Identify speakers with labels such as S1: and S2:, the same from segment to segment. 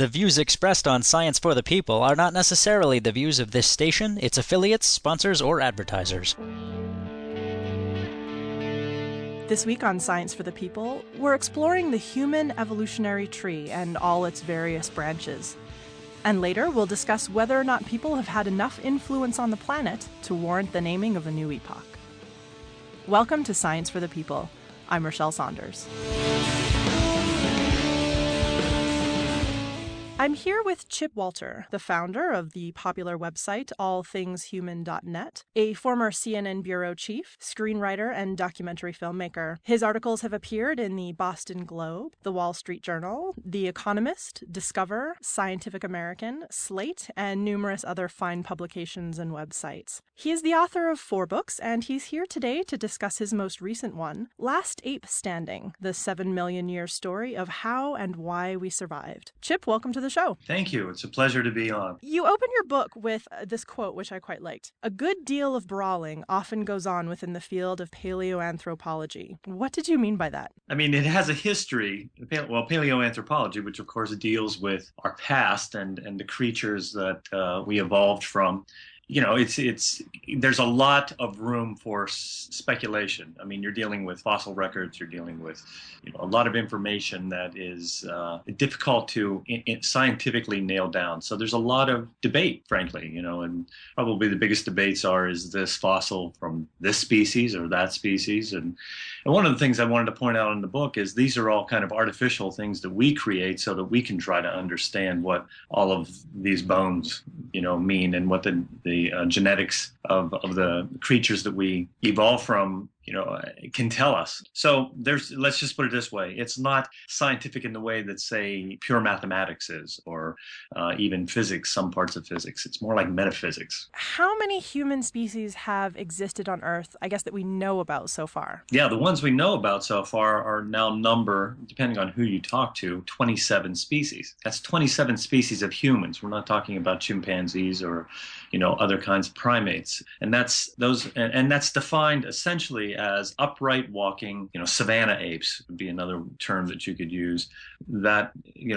S1: The views expressed on Science for the People are not necessarily the views of this station, its affiliates, sponsors, or advertisers.
S2: This week on Science for the People, we're exploring the human evolutionary tree and all its various branches. And later, we'll discuss whether or not people have had enough influence on the planet to warrant the naming of a new epoch. Welcome to Science for the People. I'm Rachelle Saunders. I'm here with Chip Walter, the founder of the popular website allthingshuman.net, a former CNN bureau chief, screenwriter, and documentary filmmaker. His articles have appeared in the Boston Globe, the Wall Street Journal, The Economist, Discover, Scientific American, Slate, and numerous other fine publications and websites. He is the author of 4 books, and he's here today to discuss his most recent one, Last Ape Standing, the 7 million year story of how and why we survived. Chip, welcome to the show.
S3: Thank you. It's a pleasure to be on.
S2: You open your book with this quote, which I quite liked. A good deal of brawling often goes on within the field of paleoanthropology. What did you mean by that?
S3: I mean, it has a history, paleoanthropology, which of course deals with our past and the creatures that we evolved from. You know, there's a lot of room for speculation. I mean, you're dealing with fossil records, you're dealing with, a lot of information that is difficult to scientifically nail down. So there's a lot of debate, frankly, and probably the biggest debates is this fossil from this species or that species? And one of the things I wanted to point out in the book is these are all kind of artificial things that we create so that we can try to understand what all of these bones, mean and what the genetics of the creatures that we evolve from, can tell us. So let's just put it this way. It's not scientific in the way that, say, pure mathematics is, or even physics, some parts of physics. It's more like metaphysics.
S2: How many human species have existed on Earth, I guess, that we know about so far?
S3: Yeah, the ones we know about so far are now depending on who you talk to, 27 species. That's 27 species of humans. We're not talking about chimpanzees or, other kinds of primates. And that's defined essentially as upright walking, savanna apes would be another term that you could use, that,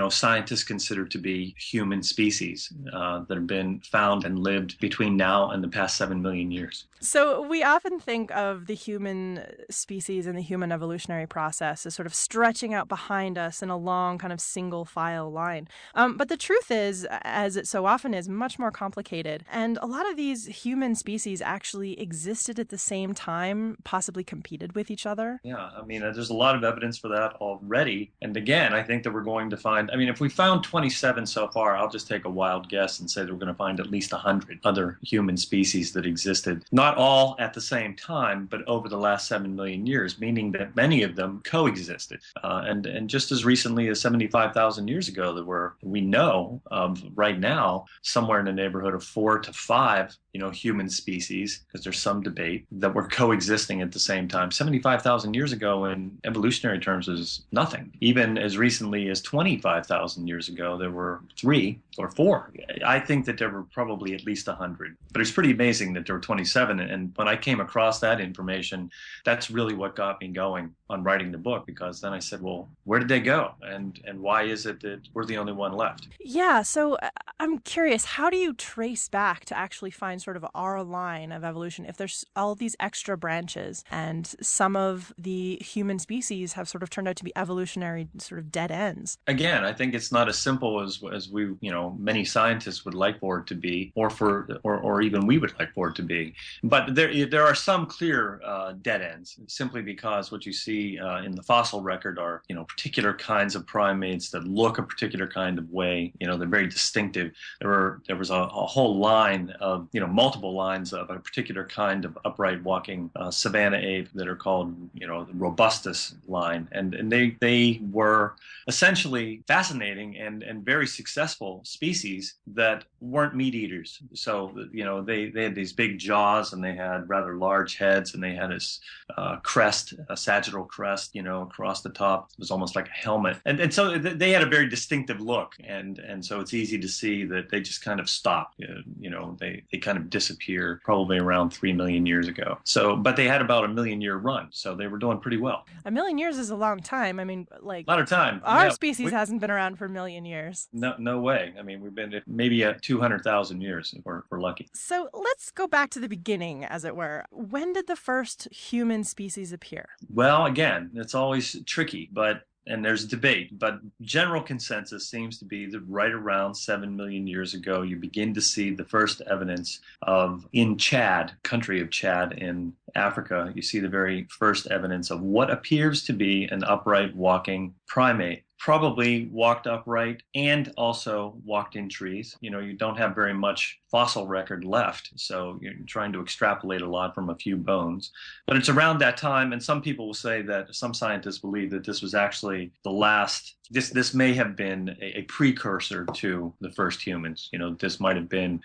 S3: scientists consider to be human species that have been found and lived between now and the past 7 million years.
S2: So we often think of the human species and the human evolutionary process as sort of stretching out behind us in a long kind of single file line. But the truth is, as it so often is, much more complicated. And a lot of these human species actually existed at the same time, possibly competed with each other.
S3: Yeah, I mean, there's a lot of evidence for that already. And again, I think that we're going to find, if we found 27 so far, I'll just take a wild guess and say that we're going to find at least 100 other human species that existed. Not all at the same time, but over the last 7 million years, meaning that many of them coexisted. And just as recently as 75,000 years ago, we know of right now somewhere in the neighborhood of 4 to 5 human species, because there's some debate, that were coexisting at the same time. 75,000 years ago in evolutionary terms is nothing. Even as recently as 25,000 years ago, there were 3 or 4. I think that there were probably at least 100. But it's pretty amazing that there were 27. And when I came across that information, that's really what got me going on writing the book, because then I said, well, where did they go? And why is it that we're the only one left?
S2: Yeah, so I'm curious, how do you trace back to actually find sort of our line of evolution if there's all these extra branches and some of the human species have sort of turned out to be evolutionary sort of dead ends?
S3: Again, I think it's not as simple as we, many scientists would like for it to be, or even we would like for it to be. But there are some clear dead ends, simply because what you see in the fossil record are, particular kinds of primates that look a particular kind of way. They're very distinctive. There was a whole line of, multiple lines of a particular kind of upright walking savanna ape that are called, the robustus line. And they were essentially fascinating and very successful species that weren't meat eaters. So, they had these big jaws and they had rather large heads and they had this crest, a sagittal crest, across the top. It was almost like a helmet. And so they had a very distinctive look. And so it's easy to see that they just kind of stopped. They kind of of disappear probably around 3 million years ago. So, but they had about a 1,000,000-year run, so they were doing pretty well.
S2: 1,000,000 years is a long time. I mean, like,
S3: A lot of time.
S2: our
S3: Yeah,
S2: species hasn't been around for 1,000,000 years.
S3: no way. I mean, we've been at maybe at 200,000 years if we're lucky.
S2: So let's go back to the beginning, as it were. When did the first human species appear?
S3: Well, again, it's always tricky, and there's debate, but general consensus seems to be that right around 7 million years ago, you begin to see the first evidence of, in Chad, country of Chad in Africa, you see the very first evidence of what appears to be an upright walking primate. Probably walked upright and also walked in trees. You know, you don't have very much fossil record left, so you're trying to extrapolate a lot from a few bones. But it's around that time, and some people will say that some scientists believe that this was actually the last. This may have been a precursor to the first humans. You know, this might have been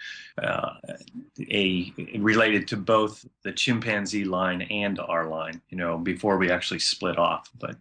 S3: related to both the chimpanzee line and our line. You know, before we actually split off, but.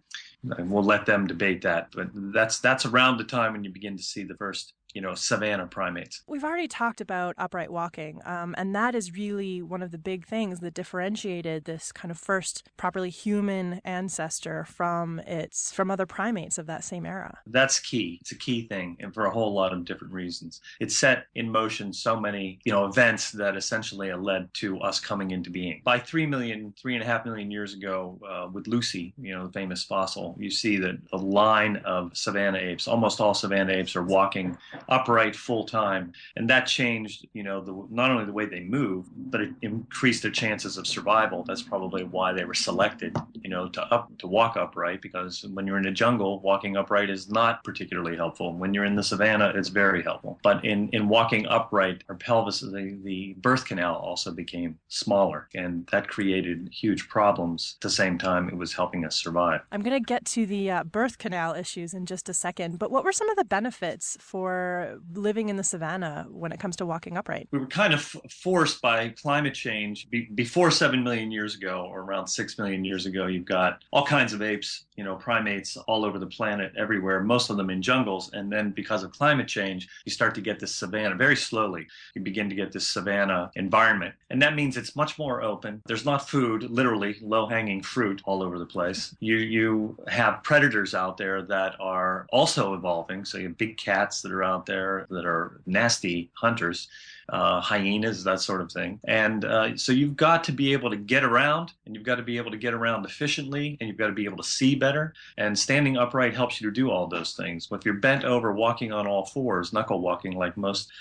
S3: And we'll let them debate that, but that's around the time when you begin to see the first, savanna primates.
S2: We've already talked about upright walking, and that is really one of the big things that differentiated this kind of first properly human ancestor from other primates of that same era.
S3: That's key. It's a key thing, and for a whole lot of different reasons. It set in motion so many, events that essentially led to us coming into being. By 3.5 million years ago, with Lucy, the famous fossil, you see that a line of savanna apes, almost all savanna apes, are walking upright full time, and that changed not only the way they move, but it increased their chances of survival. That's probably why they were selected to walk upright, because when you're in a jungle, walking upright is not particularly helpful. When you're in the savannah, it's very helpful. But in walking upright, our pelvis, the birth canal also became smaller, and that created huge problems. At the same time, it was helping us survive.
S2: I'm going to get to the birth canal issues in just a second, but what were some of the benefits for living in the savannah when it comes to walking upright?
S3: We were kind of forced by climate change. Before 7 million years ago, or around 6 million years ago, you've got all kinds of apes, primates all over the planet, everywhere, most of them in jungles. And then because of climate change, you start to get this savannah very slowly. You begin to get this savannah environment. And that means it's much more open. There's not food, literally low-hanging fruit all over the place. You have predators out there that are also evolving. So you have big cats that are out there that are nasty hunters, hyenas, that sort of thing. And so you've got to be able to get around, and you've got to be able to get around efficiently, and you've got to be able to see better. And standing upright helps you to do all those things. But if you're bent over walking on all fours, knuckle walking like most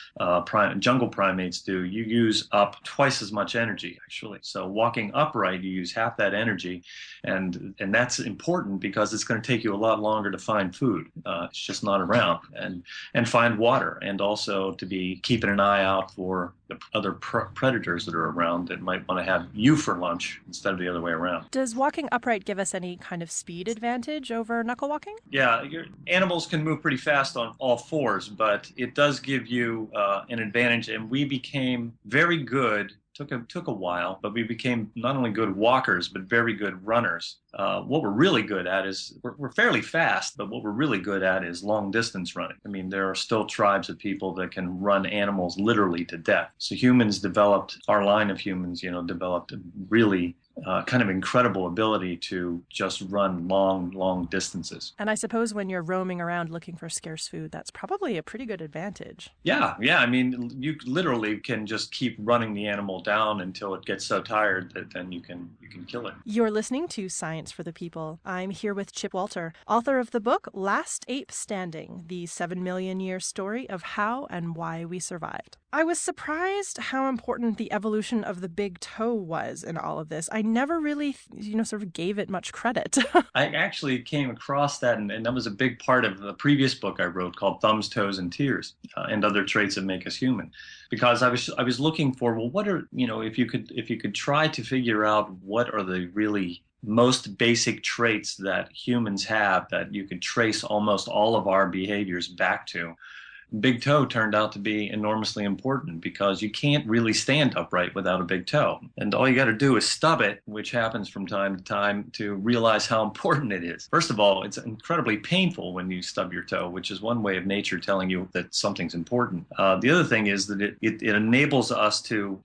S3: jungle primates do, you use up twice as much energy, actually. So walking upright, you use half that energy. And that's important because it's going to take you a lot longer to find food. It's just not around. And find water, and also to be keeping an eye out for the other predators that are around that might want to have you for lunch instead of the other way around.
S2: Does walking upright give us any kind of speed advantage over knuckle walking?
S3: Yeah, animals can move pretty fast on all fours, but it does give you an advantage, and we became very good. Took a while, but we became not only good walkers, but very good runners. What we're really good at is, we're fairly fast, but what we're really good at is long distance running. I mean, there are still tribes of people that can run animals literally to death. So our line of humans, developed really kind of incredible ability to just run long distances.
S2: And I suppose when you're roaming around looking for scarce food, that's probably a pretty good advantage.
S3: Yeah. I mean, you literally can just keep running the animal down until it gets so tired that then you can kill it.
S2: You're listening to Science for the People. I'm here with Chip Walter, author of the book Last Ape Standing, the 7 million year story of how and why we survived. I was surprised how important the evolution of the big toe was in all of this. I never really, sort of gave it much credit.
S3: I actually came across that, and that was a big part of the previous book I wrote called Thumbs, Toes, and Tears, and Other Traits That Make Us Human. Because I was looking for, well, what are, if you could try to figure out what are the really most basic traits that humans have that you could trace almost all of our behaviors back to. big toe turned out to be enormously important because you can't really stand upright without a big toe. And all you got to do is stub it, which happens from time to time, to realize how important it is. First of all, it's incredibly painful when you stub your toe, which is one way of nature telling you that something's important. The other thing is that it enables us to,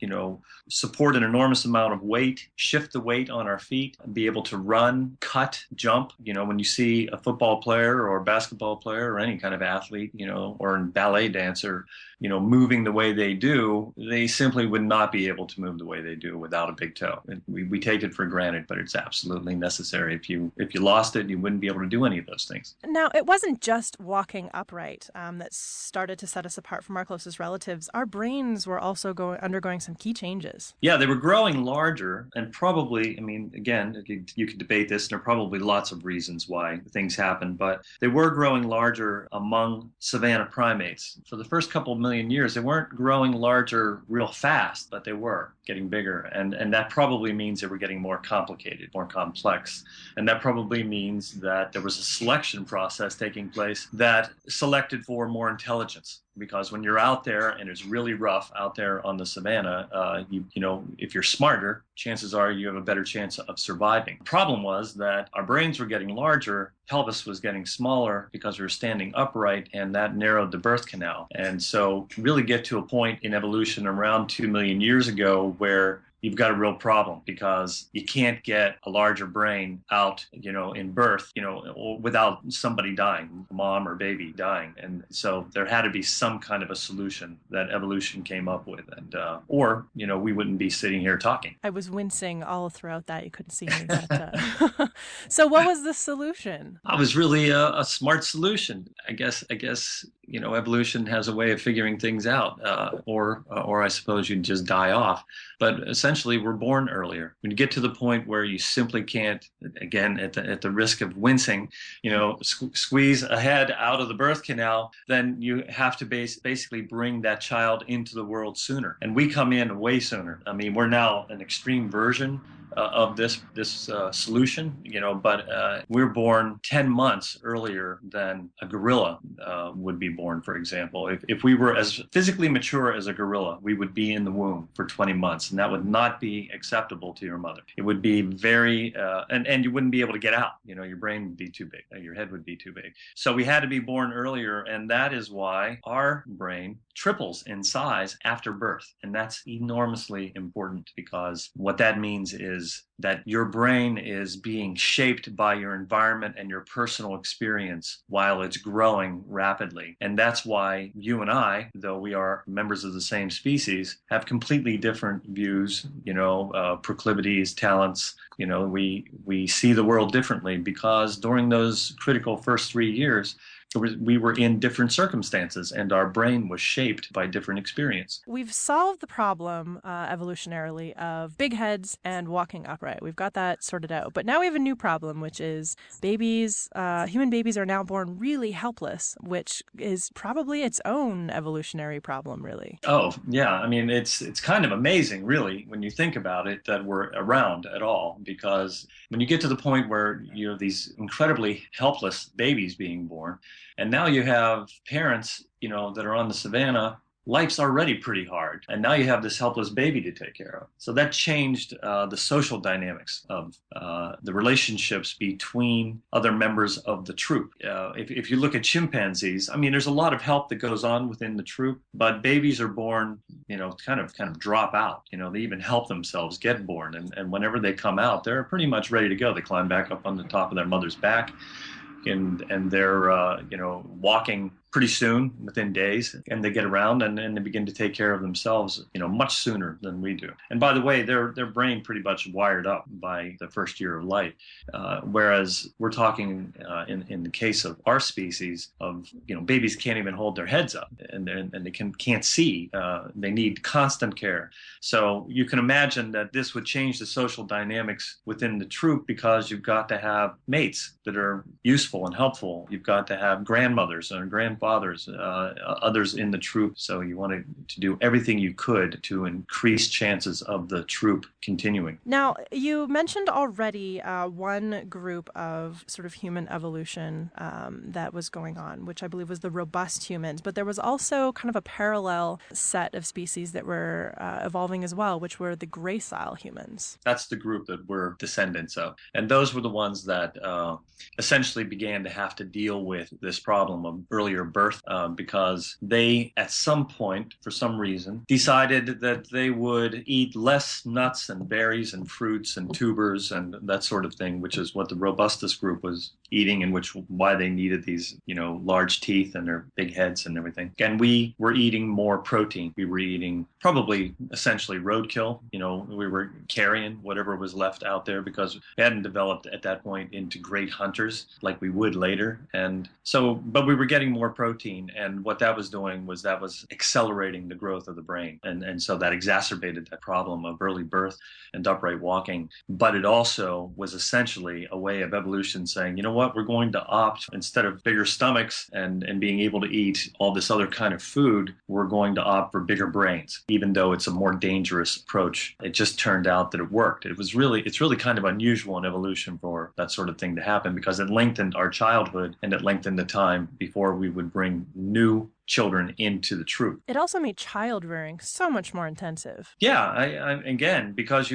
S3: support an enormous amount of weight, shift the weight on our feet, be able to run, cut, jump. When you see a football player or a basketball player or any kind of athlete, or a ballet dancer, moving the way they do, they simply would not be able to move the way they do without a big toe. And we take it for granted, but it's absolutely necessary. If you lost it, you wouldn't be able to do any of those things.
S2: Now, it wasn't just walking upright that started to set us apart from our closest relatives. Our brains were also undergoing some key changes.
S3: Yeah, they were growing larger, and probably, again, you could debate this, and there are probably lots of reasons why things happened, but they were growing larger among savanna primates. For the first couple of million years, they weren't growing larger real fast, but they were getting bigger. And that probably means they were getting more complicated, more complex. And that probably means that there was a selection process taking place that selected for more intelligence. Because when you're out there and it's really rough out there on the savanna, if you're smarter, chances are you have a better chance of surviving. The problem was that our brains were getting larger, pelvis was getting smaller because we were standing upright, and that narrowed the birth canal. And so really get to a point in evolution around 2 million years ago where you've got a real problem because you can't get a larger brain out, in birth, without somebody dying, mom or baby dying. And so there had to be some kind of a solution that evolution came up with. And, or we wouldn't be sitting here talking.
S2: I was wincing all throughout that. You couldn't see me. But, so what was the solution?
S3: It was really a smart solution. I guess, evolution has a way of figuring things out, or I suppose you'd just die off. But essentially, we're born earlier. When you get to the point where you simply can't, again, at the risk of wincing, squeeze a head out of the birth canal, then you have to basically bring that child into the world sooner. And we come in way sooner. We're now an extreme version of this solution, but we're born 10 months earlier than a gorilla would be born, for example. If we were as physically mature as a gorilla, we would be in the womb for 20 months, and that would not be acceptable to your mother. It would be very, and you wouldn't be able to get out. Your brain would be too big, your head would be too big. So we had to be born earlier, and that is why our brain triples in size after birth. And that's enormously important, because what that means is that your brain is being shaped by your environment and your personal experience while it's growing rapidly. And that's why you and I, though we are members of the same species, have completely different views, proclivities, talents. We see the world differently, because during those critical first 3 years, we were in different circumstances, and our brain was shaped by different experience.
S2: We've solved the problem evolutionarily of big heads and walking upright. We've got that sorted out. But now we have a new problem, which is human babies are now born really helpless, which is probably its own evolutionary problem, really.
S3: Oh, yeah. It's kind of amazing, really, when you think about it, that we're around at all, because when you get to the point where you have these incredibly helpless babies being born, and now you have parents, that are on the savanna, life's already pretty hard. And now you have this helpless baby to take care of. So that changed the social dynamics of the relationships between other members of the troop. If you look at chimpanzees, there's a lot of help that goes on within the troop, but babies are born, kind of drop out. They even help themselves get born. And whenever they come out, they're pretty much ready to go. They climb back up on the top of their mother's back, and they're walking pretty soon, within days, and they get around and they begin to take care of themselves, much sooner than we do. And by the way, their brain pretty much wired up by the first year of life, whereas we're talking in the case of our species of babies can't even hold their heads up, and they can't see. They need constant care. So you can imagine that this would change the social dynamics within the troop, because you've got to have mates that are useful and helpful. You've got to have grandmothers and grandparents fathers, others in the troop. So you wanted to do everything you could to increase chances of the troop continuing.
S2: Now, you mentioned already one group of sort of human evolution that was going on, which I believe was the robust humans, but there was also kind of a parallel set of species that were evolving as well, which were the gracile humans.
S3: That's the group that we're descendants of. And those were the ones that essentially began to have to deal with this problem of earlier birth because they, at some point, for some reason, decided that they would eat less nuts and berries and fruits and tubers and that sort of thing, which is what the robustus group was eating, and why they needed these, large teeth and their big heads and everything. And we were eating more protein. We were eating probably essentially roadkill. We were carrying whatever was left out there because we hadn't developed at that point into great hunters like we would later. And so, but we were getting more protein, and what that was doing was that was accelerating the growth of the brain. And so that exacerbated that problem of early birth and upright walking. But it also was essentially a way of evolution saying, you know what, we're going to opt, instead of bigger stomachs and being able to eat all this other kind of food, we're going to opt for bigger brains, even though it's a more dangerous approach. It just turned out that it worked. It's really kind of unusual in evolution for that sort of thing to happen because it lengthened our childhood and it lengthened the time before we would bring new children into the troop.
S2: It also made child rearing so much more intensive.
S3: Yeah, again, because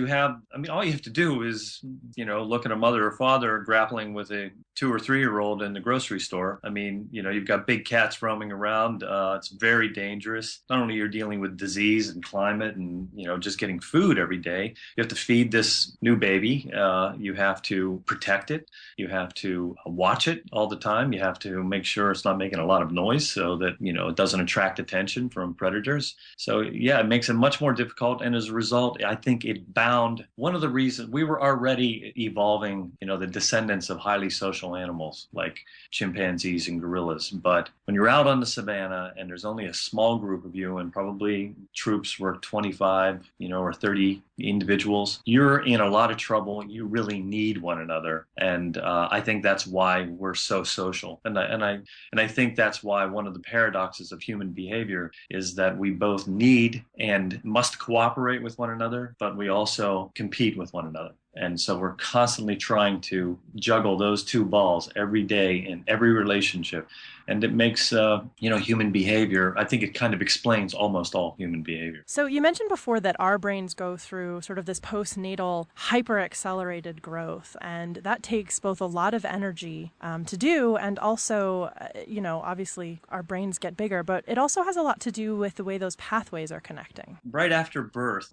S3: all you have to do is, look at a mother or father grappling with a 2 or 3 year old in the grocery store. You've got big cats roaming around. It's very dangerous. Not only you're dealing with disease and climate and, just getting food every day, you have to feed this new baby. You have to protect it. You have to watch it all the time. You have to make sure it's not making a lot of noise so that, it doesn't attract attention from predators. So yeah, it makes it much more difficult. And as a result, I think it bound one of the reasons we were already evolving, the descendants of highly social animals like chimpanzees and gorillas. But when you're out on the savannah and there's only a small group of you and probably troops were 25, or 30 individuals, you're in a lot of trouble. You really need one another. And I think that's why we're so social. And I think that's why one of the paradoxes of human behavior is that we both need and must cooperate with one another, but we also compete with one another. And so we're constantly trying to juggle those two balls every day in every relationship. And it makes, human behavior, I think it kind of explains almost all human behavior.
S2: So you mentioned before that our brains go through sort of this postnatal hyper-accelerated growth, and that takes both a lot of energy to do, and also, obviously our brains get bigger, but it also has a lot to do with the way those pathways are connecting.
S3: Right after birth,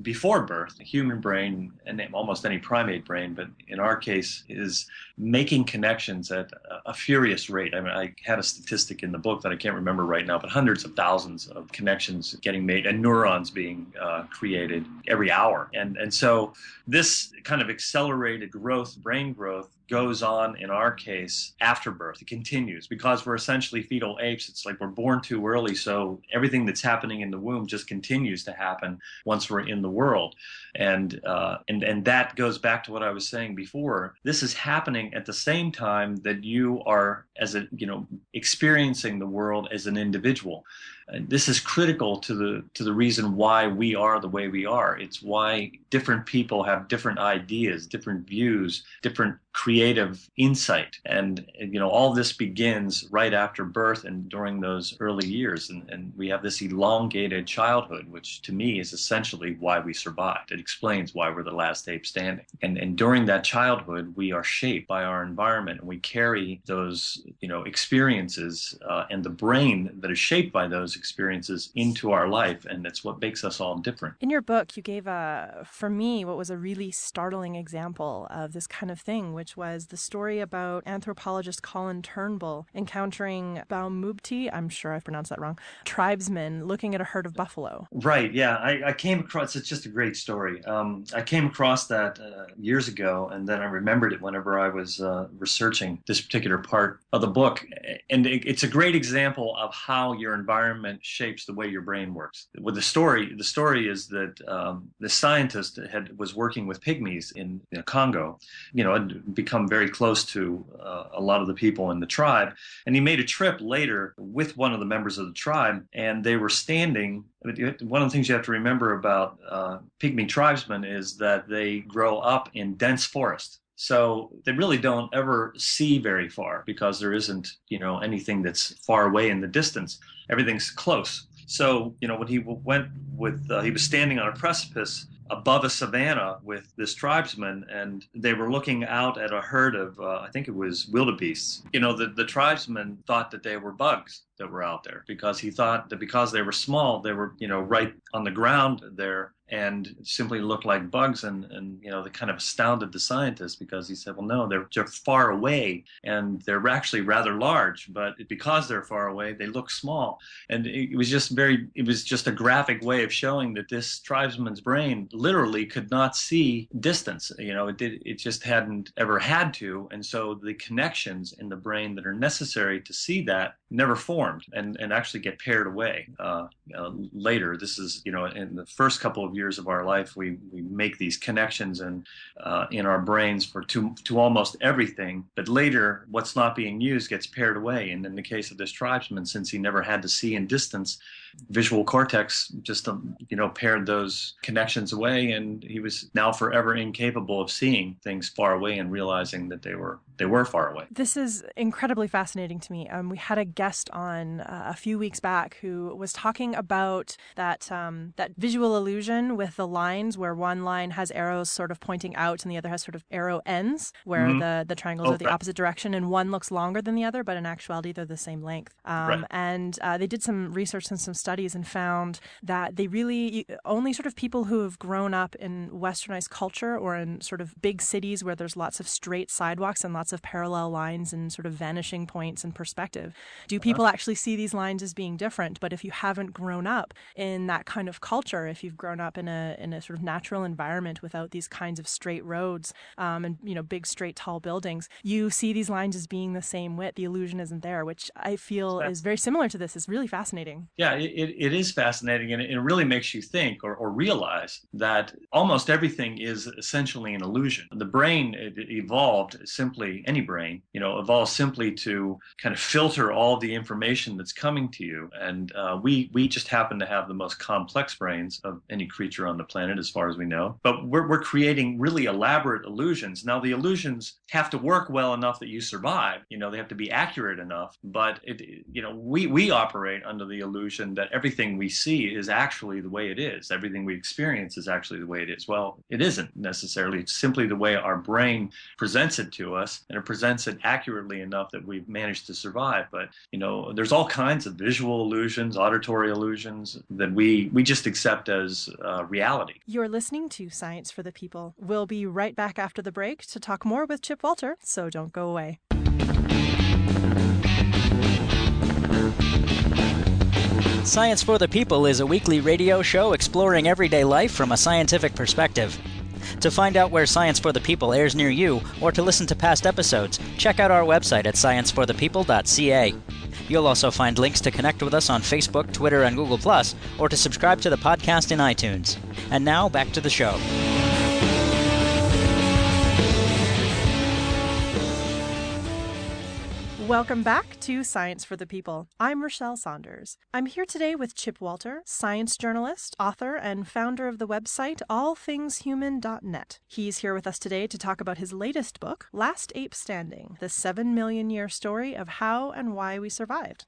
S3: before birth, the human brain, and almost any primate brain, but in our case, is making connections at a furious rate. I had a statistic in the book that I can't remember right now, but hundreds of thousands of connections getting made and neurons being created every hour. And so this kind of accelerated growth, brain growth, goes on in our case after birth. It continues because we're essentially fetal apes. It's like we're born too early, so everything that's happening in the womb just continues to happen once we're in the world. And that goes back to what I was saying before. This is happening at the same time that you are experiencing the world as an individual. This is critical to the reason why we are the way we are. It's why different people have different ideas, different views, different creative insight. And, all this begins right after birth and during those early years. And we have this elongated childhood, which to me is essentially why we survived. It explains why we're the last ape standing. And during that childhood, we are shaped by our environment, and we carry those, experiences and the brain that is shaped by those experiences into our life. And that's what makes us all different.
S2: In your book, you gave for me, what was a really startling example of this kind of thing, which was the story about anthropologist Colin Turnbull encountering Baumubti, I'm sure I've pronounced that wrong, tribesmen looking at a herd of buffalo.
S3: Right, yeah. I came across, it's just a great story. I came across that years ago, and then I remembered it whenever I was researching this particular part of the book. And it's a great example of how your environment environment shapes the way your brain works. Well, the story is that the scientist was working with pygmies in Congo, had become very close to a lot of the people in the tribe, and he made a trip later with one of the members of the tribe, and they were standing. One of the things you have to remember about pygmy tribesmen is that they grow up in dense forest. So they really don't ever see very far because there isn't, anything that's far away in the distance. Everything's close. So, when he went he was standing on a precipice above a savanna with this tribesman, and they were looking out at a herd of, I think it was wildebeests. The tribesman thought that they were bugs that were out there, because he thought that because they were small, they were, right on the ground there, and simply looked like bugs. And they kind of astounded the scientist, because he said, well, no, they're far away, and they're actually rather large, but because they're far away, they look small. And it was just a graphic way of showing that this tribesman's brain literally could not see distance. It just hadn't ever had to. And so the connections in the brain that are necessary to see that never formed and actually get paired away later. This is, in the first couple of years of our life, we make these connections in our brains to almost everything. But later, what's not being used gets paired away. And in the case of this tribesman, since he never had to see in distance, visual cortex just paired those connections away, and he was now forever incapable of seeing things far away and realizing that they were far away.
S2: This is incredibly fascinating to me. We had a guest on a few weeks back who was talking about that visual illusion with the lines, where one line has arrows sort of pointing out and the other has sort of arrow ends, where the triangles are the opposite direction, and one looks longer than the other, but in actuality they're the same length.
S3: Right.
S2: And they did some research and some studies and found that they really only sort of people who have grown up in westernized culture or in sort of big cities where there's lots of straight sidewalks and lots of parallel lines and sort of vanishing points and perspective do people actually see these lines as being different. But if you haven't grown up in that kind of culture, if you've grown up in a sort of natural environment without these kinds of straight roads and big straight tall buildings, you see these lines as being the same width. The illusion isn't there, which I feel is very similar to this. It's really fascinating.
S3: Yeah, it is fascinating, and it really makes you think or realize that almost everything is essentially an illusion. The brain evolved simply, any brain, evolved simply to kind of filter all the information that's coming to you. And we just happen to have the most complex brains of any creature on the planet, as far as we know. But we're creating really elaborate illusions. Now, the illusions have to work well enough that you survive. They have to be accurate enough. But we operate under the illusion that everything we see is actually the way it is. Everything we experience is actually the way it is. Well, it isn't necessarily. It's simply the way our brain presents it to us, and it presents it accurately enough that we've managed to survive. But, there's all kinds of visual illusions, auditory illusions that we just accept as reality.
S2: You're listening to Science for the People. We'll be right back after the break to talk more with Chip Walter, so don't go away.
S1: Science for the People is a weekly radio show exploring everyday life from a scientific perspective. To find out where Science for the People airs near you, or to listen to past episodes, check out our website at scienceforthepeople.ca. You'll also find links to connect with us on Facebook, Twitter, and Google+, or to subscribe to the podcast in iTunes. And now, back to the show.
S2: Welcome back to Science for the People. I'm Rachelle Saunders. I'm here today with Chip Walter, science journalist, author, and founder of the website allthingshuman.net. He's here with us today to talk about his latest book, Last Ape Standing, the 7 million year story of how and why we survived.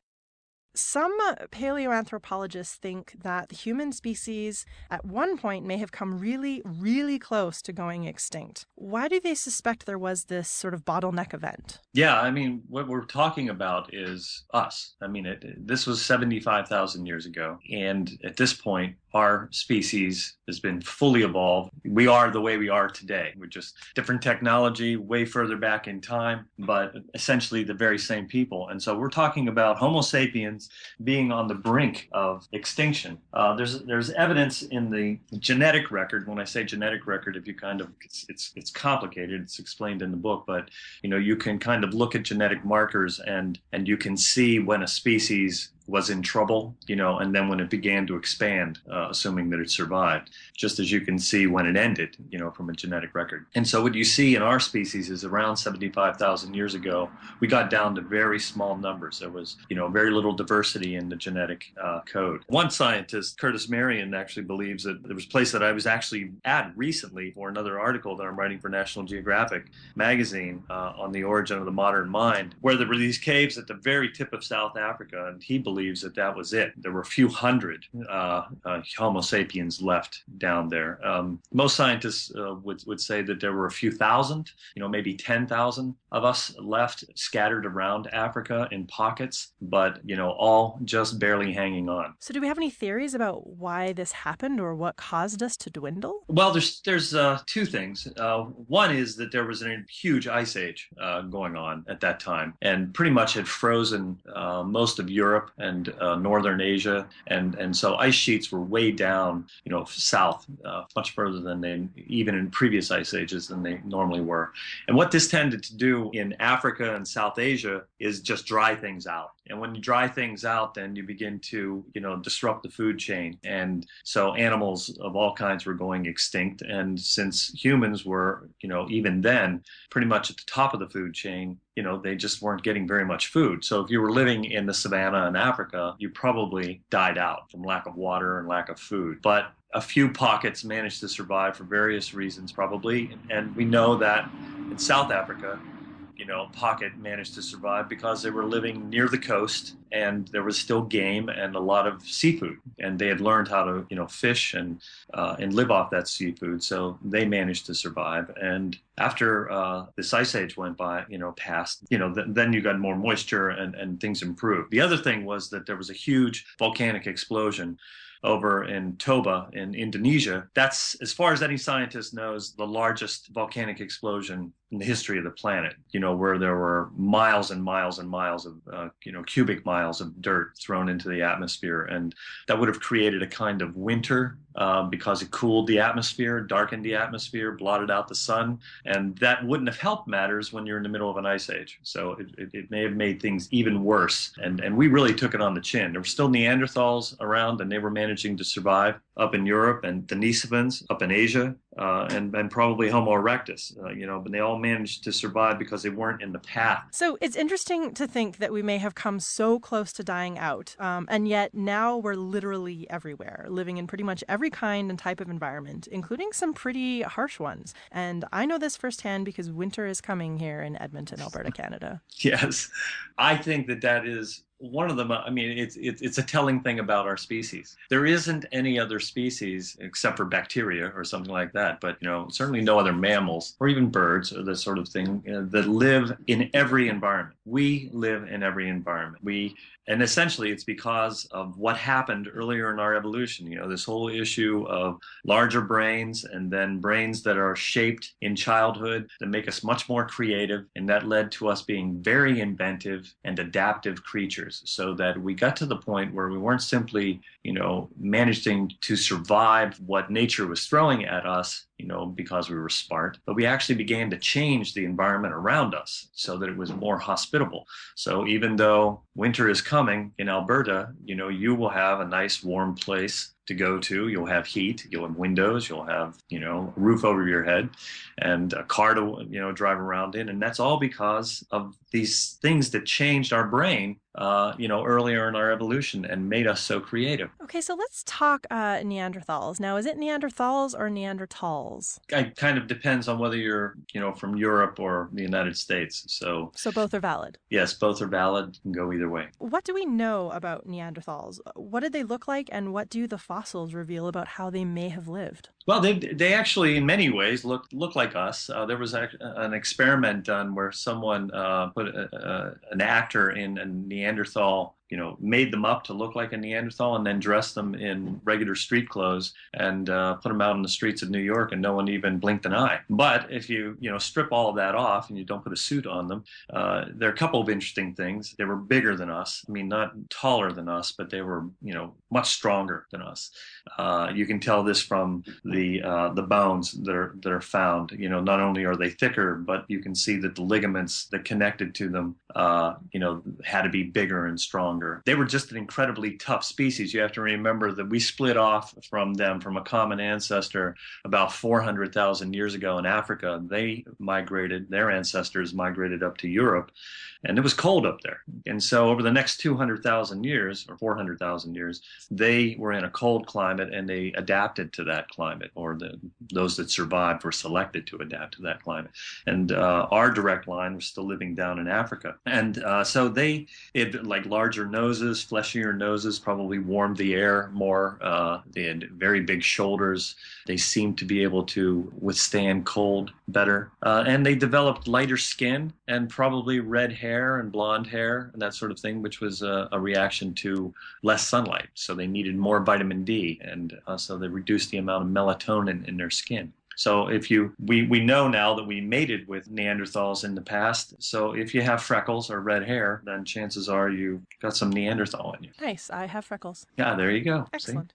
S2: Some paleoanthropologists think that the human species at one point may have come really, really close to going extinct. Why do they suspect there was this sort of bottleneck event?
S3: Yeah, what we're talking about is us. This was 75,000 years ago. And at this point, our species has been fully evolved. We are the way we are today. We're just different technology, way further back in time, but essentially the very same people. And so we're talking about Homo sapiens being on the brink of extinction. There's evidence in the genetic record. When I say genetic record, if you it's complicated. It's explained in the book, but you can kind of look at genetic markers and you can see when a species was in trouble, and then when it began to expand, assuming that it survived, just as you can see when it ended, from a genetic record. And so what you see in our species is around 75,000 years ago, we got down to very small numbers. There was, very little diversity in the genetic code. One scientist, Curtis Marion, actually believes that there was a place that I was actually at recently for another article that I'm writing for National Geographic magazine on the origin of the modern mind, where there were these caves at the very tip of South Africa, and he believes that that was it. There were a few hundred Homo sapiens left down there. Most scientists would say that there were a few thousand, maybe 10,000 of us left scattered around Africa in pockets, but, all just barely hanging on.
S2: So do we have any theories about why this happened or what caused us to dwindle?
S3: Well, there's two things. One is that there was a huge ice age going on at that time, and pretty much had frozen most of Europe and northern Asia, and so ice sheets were way down, south, much further than they, even in previous ice ages, than they normally were. And what this tended to do in Africa and South Asia is just dry things out. And when you dry things out, then you begin to, disrupt the food chain. And so animals of all kinds were going extinct. And since humans were, even then, pretty much at the top of the food chain, they just weren't getting very much food. So if you were living in the savannah in Africa, you probably died out from lack of water and lack of food. But a few pockets managed to survive for various reasons, probably. And we know that in South Africa, pocket managed to survive because they were living near the coast and there was still game and a lot of seafood. And they had learned how to, fish and live off that seafood. So they managed to survive. And after this ice age went by, passed, then you got more moisture and things improved. The other thing was that there was a huge volcanic explosion over in Toba in Indonesia. That's, as far as any scientist knows, the largest volcanic explosion in the history of the planet, where there were miles and miles and miles of, cubic miles of dirt thrown into the atmosphere. And that would have created a kind of winter because it cooled the atmosphere, darkened the atmosphere, blotted out the sun. And that wouldn't have helped matters when you're in the middle of an ice age. So it may have made things even worse. And we really took it on the chin. There were still Neanderthals around, and they were managing to survive up in Europe, and Denisovans up in Asia, and probably Homo erectus, but they all managed to survive because they weren't in the path.
S2: So it's interesting to think that we may have come so close to dying out, and yet now we're literally everywhere, living in pretty much every kind and type of environment, including some pretty harsh ones. And I know this firsthand because winter is coming here in Edmonton, Alberta, Canada.
S3: Yes, I think that is one of them. I mean, it's a telling thing about our species. There isn't any other species except for bacteria or something like that, but certainly no other mammals or even birds or this sort of thing that live in every environment. We live in every environment. And essentially, it's because of what happened earlier in our evolution. This whole issue of larger brains and then brains that are shaped in childhood that make us much more creative. And that led to us being very inventive and adaptive creatures, so that we got to the point where we weren't simply, managing to survive what nature was throwing at us, because we were smart, but we actually began to change the environment around us so that it was more hospitable. So even though winter is coming in Alberta, you will have a nice warm place to go to. You'll have heat, you'll have windows, you'll have, a roof over your head and a car to, drive around in. And that's all because of these things that changed our brain, earlier in our evolution and made us so creative.
S2: Okay, so let's talk Neanderthals. Now, is it Neanderthals or Neanderthals?
S3: It kind of depends on whether you're, from Europe or the United States. So
S2: both are valid?
S3: Yes, both are valid. You can go either way.
S2: What do we know about Neanderthals? What did they look like, and what do the fossils reveal about how they may have lived?
S3: Well, they actually, in many ways, look like us. There was an experiment done where someone put an actor in a Neanderthal, made them up to look like a Neanderthal and then dressed them in regular street clothes and put them out in the streets of New York, and no one even blinked an eye. But if you, strip all of that off and you don't put a suit on them, there are a couple of interesting things. They were bigger than us. I mean, not taller than us, but they were, much stronger than us. You can tell this from the bones that are found. Not only are they thicker, but you can see that the ligaments that connected to them, had to be bigger and stronger. longer. They were just an incredibly tough species. You have to remember that we split off from them from a common ancestor about 400,000 years ago in Africa. Their ancestors migrated up to Europe, and it was cold up there. And so over the next 200,000 years or 400,000 years, they were in a cold climate and they adapted to that climate, or those that survived were selected to adapt to that climate. And our direct line was still living down in Africa. And so they had like larger noses, fleshier noses, probably warmed the air more. They had very big shoulders. They seemed to be able to withstand cold better. And they developed lighter skin and probably red hair and blonde hair and that sort of thing, which was a reaction to less sunlight. So they needed more vitamin D, and so they reduced the amount of melatonin in their skin. So we know now that we mated with Neanderthals in the past. So if you have freckles or red hair, then chances are you got some Neanderthal in you.
S2: Nice. I have freckles.
S3: Yeah, there you go.
S2: Excellent.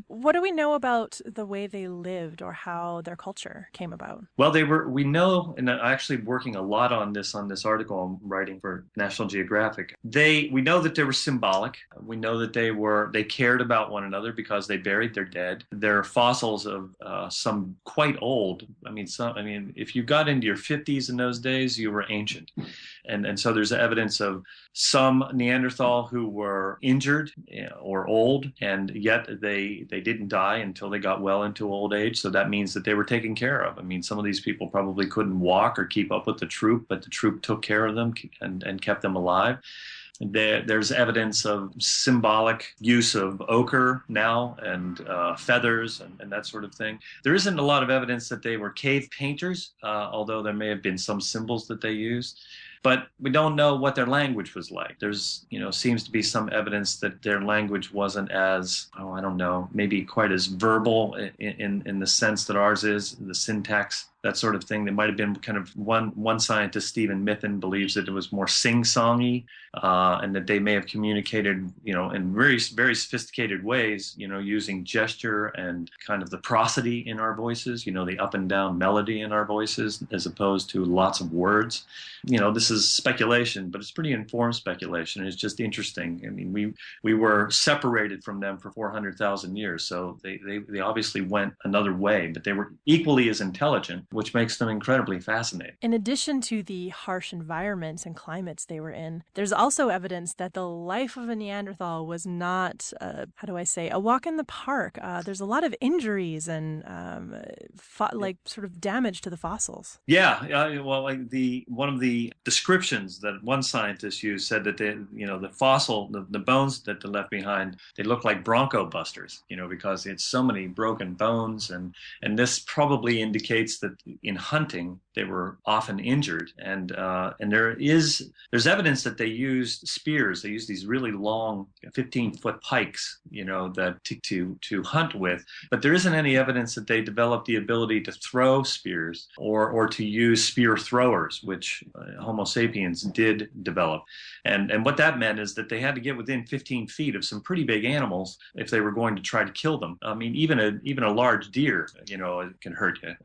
S2: What do we know about the way they lived or how their culture came about?
S3: Well, we know, and I'm actually working a lot on this article I'm writing for National Geographic. We know that they were symbolic. We know that they cared about one another because they buried their dead. There are fossils of some quite old. If you got into your 50s in those days, you were ancient. And so there's evidence of some Neanderthal who were injured or old, and yet they didn't die until they got well into old age. So that means that they were taken care of. I mean, some of these people probably couldn't walk or keep up with the troop, but the troop took care of them and kept them alive. There's evidence of symbolic use of ochre now and feathers and that sort of thing. There isn't a lot of evidence that they were cave painters, although there may have been some symbols that they used. But we don't know what their language was like. There's, seems to be some evidence that their language wasn't as, maybe quite as verbal in the sense that ours is, the syntax, that sort of thing. They might have been kind of one scientist, Stephen Mithin, believes that it was more sing-songy, and that they may have communicated, in very, very sophisticated ways, using gesture and kind of the prosody in our voices, the up and down melody in our voices, as opposed to lots of words. This is speculation, but it's pretty informed speculation. It's just interesting. I mean, we were separated from them for 400,000 years, so they obviously went another way, but they were equally as intelligent, which makes them incredibly fascinating.
S2: In addition to the harsh environments and climates they were in, there's also evidence that the life of a Neanderthal was not, a walk in the park. There's a lot of injuries and sort of damage to the fossils.
S3: Yeah, one of the descriptions that one scientist used said that the fossil, the bones that they left behind, they look like bronco busters, because it's so many broken bones, and this probably indicates that in hunting they were often injured, and there's evidence that they used spears. They used these really long 15-foot pikes, that to hunt with, but there isn't any evidence that they developed the ability to throw spears or to use spear throwers, which Homo sapiens did develop. And what that meant is that they had to get within 15 feet of some pretty big animals if they were going to try to kill them. I mean, even a large deer, it can hurt you,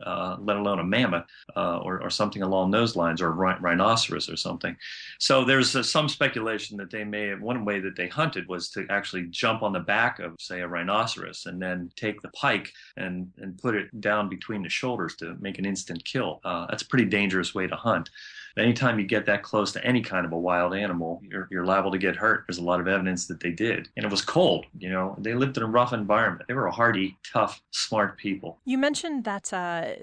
S3: let alone a mammoth or something along those lines, or a rhinoceros or something. So there's some speculation that they may have, one way that they hunted was to actually jump on the back of, say, a rhinoceros and then take the pike and put it down between the shoulders to make an instant kill. That's a pretty dangerous way to hunt. Anytime you get that close to any kind of a wild animal, you're liable to get hurt. There's a lot of evidence that they did. And it was cold, They lived in a rough environment. They were a hardy, tough, smart people.
S2: You mentioned that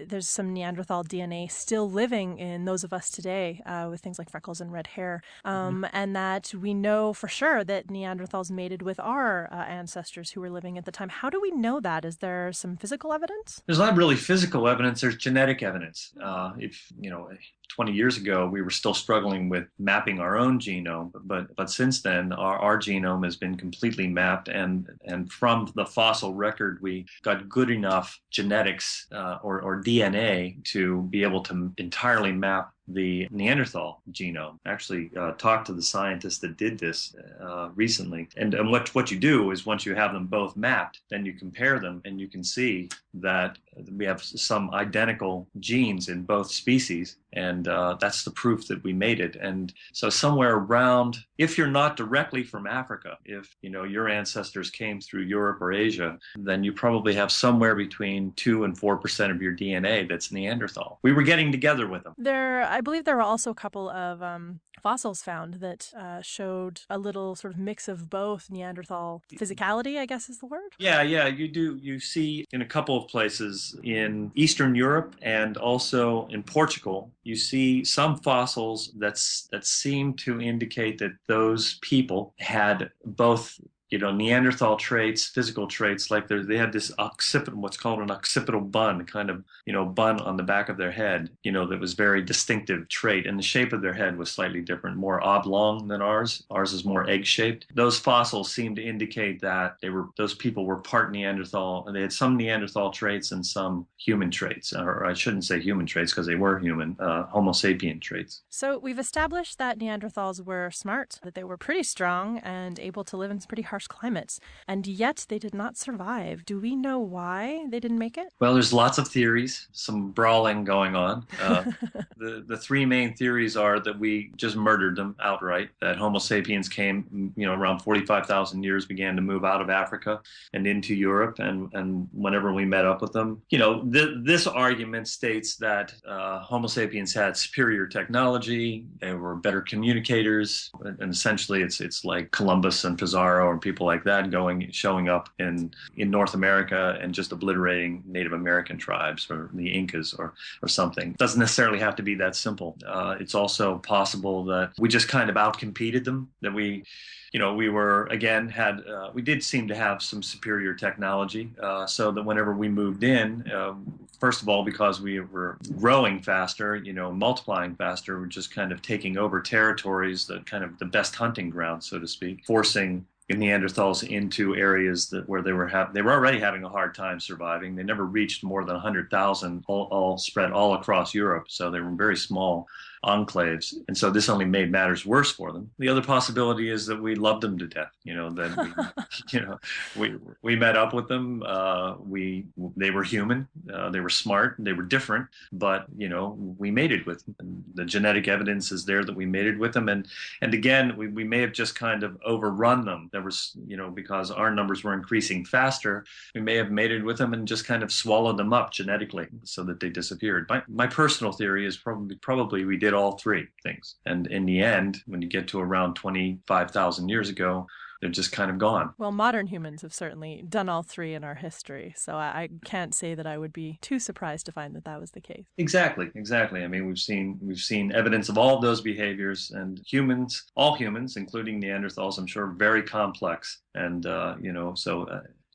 S2: there's some Neanderthal DNA still living in those of us today with things like freckles and red hair, and that we know for sure that Neanderthals mated with our ancestors who were living at the time. How do we know that? Is there some physical evidence?
S3: There's not really physical evidence. There's genetic evidence. 20 years ago, we were still struggling with mapping our own genome, but since then, our genome has been completely mapped, and from the fossil record, we got good enough genetics or DNA to be able to entirely map the Neanderthal genome. Actually, talked to the scientist that did this recently. And what you do is once you have them both mapped, then you compare them and you can see that we have some identical genes in both species. And that's the proof that we made it. And so somewhere around, if you're not directly from Africa, if your ancestors came through Europe or Asia, then you probably have somewhere between 2 and 4% of your DNA that's Neanderthal. We were getting together with them.
S2: I believe there were also a couple of fossils found that showed a little sort of mix of both Neanderthal physicality, I guess is the word.
S3: Yeah, you do. You see in a couple of places in Eastern Europe and also in Portugal, you see some fossils that seem to indicate that those people had both Neanderthal traits, physical traits, like they had this what's called an occipital bun, kind of, bun on the back of their head, that was very distinctive trait. And the shape of their head was slightly different, more oblong than ours. Ours is more egg-shaped. Those fossils seem to indicate that those people were part Neanderthal, and they had some Neanderthal traits and some human traits, or I shouldn't say human traits because they were human, Homo sapien traits.
S2: So we've established that Neanderthals were smart, that they were pretty strong and able to live in pretty harsh climates, and yet they did not survive. Do we know why they didn't make it?
S3: Well, there's lots of theories, some brawling going on. The three main theories are that we just murdered them outright, that Homo sapiens came, around 45,000 years, began to move out of Africa and into Europe, and whenever we met up with them, this argument states that Homo sapiens had superior technology, they were better communicators, and essentially it's like Columbus and Pizarro and people like that showing up in North America and just obliterating Native American tribes or the Incas or something. It doesn't necessarily have to be that simple. It's also possible that we just kind of outcompeted them, that we did seem to have some superior technology, so that whenever we moved in, first of all, because we were growing faster, multiplying faster, we're just kind of taking over territories, the best hunting ground, so to speak, forcing Neanderthals into areas where they were already having a hard time surviving. They never reached more than 100,000, all spread all across Europe, so they were very small enclaves, and so this only made matters worse for them. The other possibility is that we loved them to death. We met up with them. They were human. They were smart. They were different, but we mated with them. And the genetic evidence is there that we mated with them, and again, we may have just kind of overrun them. There was, because our numbers were increasing faster, we may have mated with them and just kind of swallowed them up genetically so that they disappeared. My personal theory is probably we did all three things. And in the end, when you get to around 25,000 years ago, they're just kind of gone.
S2: Well, modern humans have certainly done all three in our history, so I can't say that I would be too surprised to find that was the case. Exactly.
S3: I mean, we've seen evidence of all of those behaviors, and all humans, including Neanderthals, I'm sure, very complex. And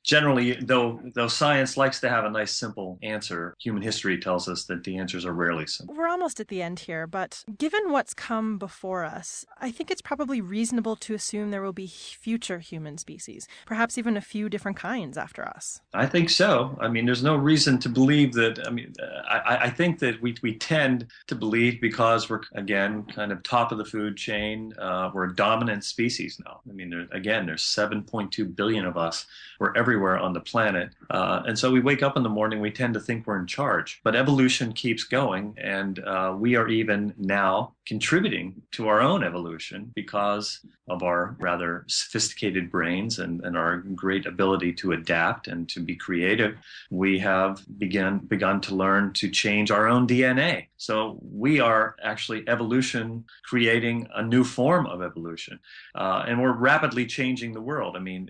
S3: generally, though science likes to have a nice, simple answer, human history tells us that the answers are rarely simple.
S2: We're almost at the end here, but given what's come before us, I think it's probably reasonable to assume there will be future human species, perhaps even a few different kinds after us.
S3: I think so. I mean, there's no reason to believe that. I mean, I think that we tend to believe because we're, again, kind of top of the food chain. We're a dominant species now. I mean, there's 7.2 billion of us. We're everywhere on the planet. And so we wake up in the morning, we tend to think we're in charge. But evolution keeps going, and we are even now contributing to our own evolution because of our rather sophisticated brains and our great ability to adapt and to be creative. We have begun to learn to change our own DNA. So we are actually evolution creating a new form of evolution. And we're rapidly changing the world. I mean,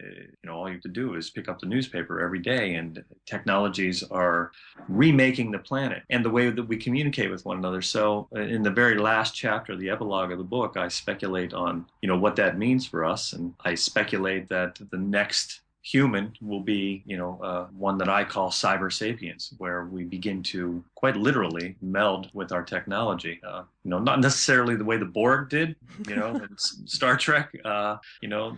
S3: all you have to do is pick up the newspaper every day, and technologies are remaking the planet and the way that we communicate with one another. So in the very last chapter, the epilogue of the book, I speculate on, what that means for us. And I speculate that the next human will be, one that I call cyber sapiens, where we begin to quite literally meld with our technology. Not necessarily the way the Borg did, in Star Trek,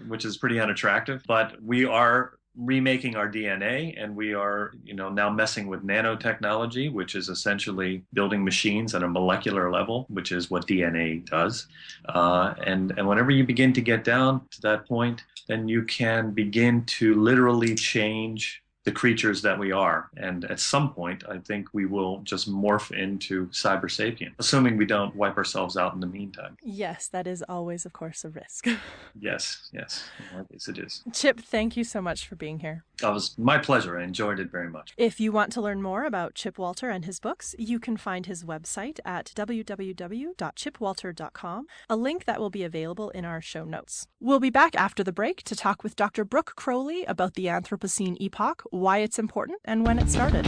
S3: which is pretty unattractive, but we are remaking our DNA, and we are, now messing with nanotechnology, which is essentially building machines at a molecular level, which is what DNA does. And whenever you begin to get down to that point, then you can begin to literally change the creatures that we are. And at some point, I think we will just morph into cyber sapien, assuming we don't wipe ourselves out in the meantime.
S2: Yes, that is always, of course, a risk.
S3: Yes. I guess it is.
S2: Chip, thank you so much for being here.
S3: It was my pleasure. I enjoyed it very much.
S2: If you want to learn more about Chip Walter and his books, you can find his website at www.chipwalter.com, a link that will be available in our show notes. We'll be back after the break to talk with Dr. Brooke Crowley about the Anthropocene epoch, why it's important, and when it started.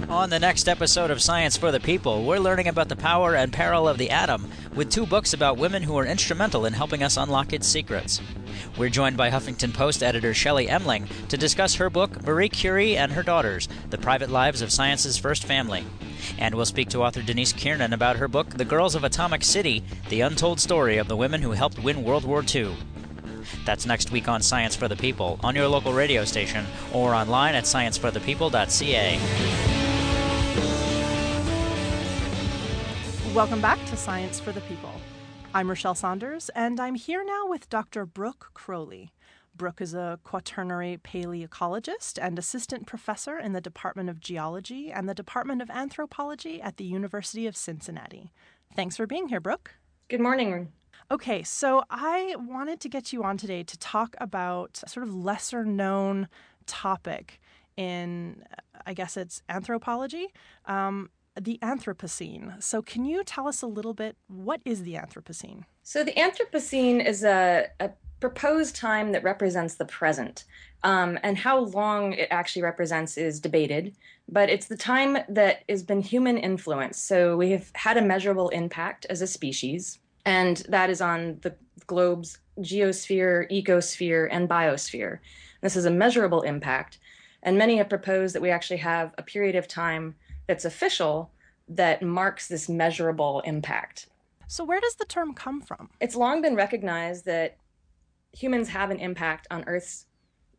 S1: On the next episode of Science for the People, we're learning about the power and peril of the atom with 2 books about women who were instrumental in helping us unlock its secrets. We're joined by Huffington Post editor Shelley Emling to discuss her book, Marie Curie and Her Daughters, The Private Lives of Science's First Family. And we'll speak to author Denise Kiernan about her book, The Girls of Atomic City, The Untold Story of the Women Who Helped Win World War II. That's next week on Science for the People, on your local radio station, or online at scienceforthepeople.ca.
S2: Welcome back to Science for the People. I'm Rachelle Saunders, and I'm here now with Dr. Brooke Crowley. Brooke is a quaternary paleoecologist and assistant professor in the Department of Geology and the Department of Anthropology at the University of Cincinnati. Thanks for being here, Brooke.
S4: Good morning.
S2: Okay, so I wanted to get you on today to talk about a sort of lesser-known topic in, I guess it's anthropology, the Anthropocene. So can you tell us a little bit, what is the Anthropocene?
S4: So the Anthropocene is a proposed time that represents the present. And how long it actually represents is debated, but it's the time that has been human influence. So we have had a measurable impact as a species, and that is on the globe's geosphere, ecosphere, and biosphere. This is a measurable impact, and many have proposed that we actually have a period of time that's official that marks this measurable impact.
S2: So where does the term come from?
S4: It's long been recognized that humans have an impact on Earth's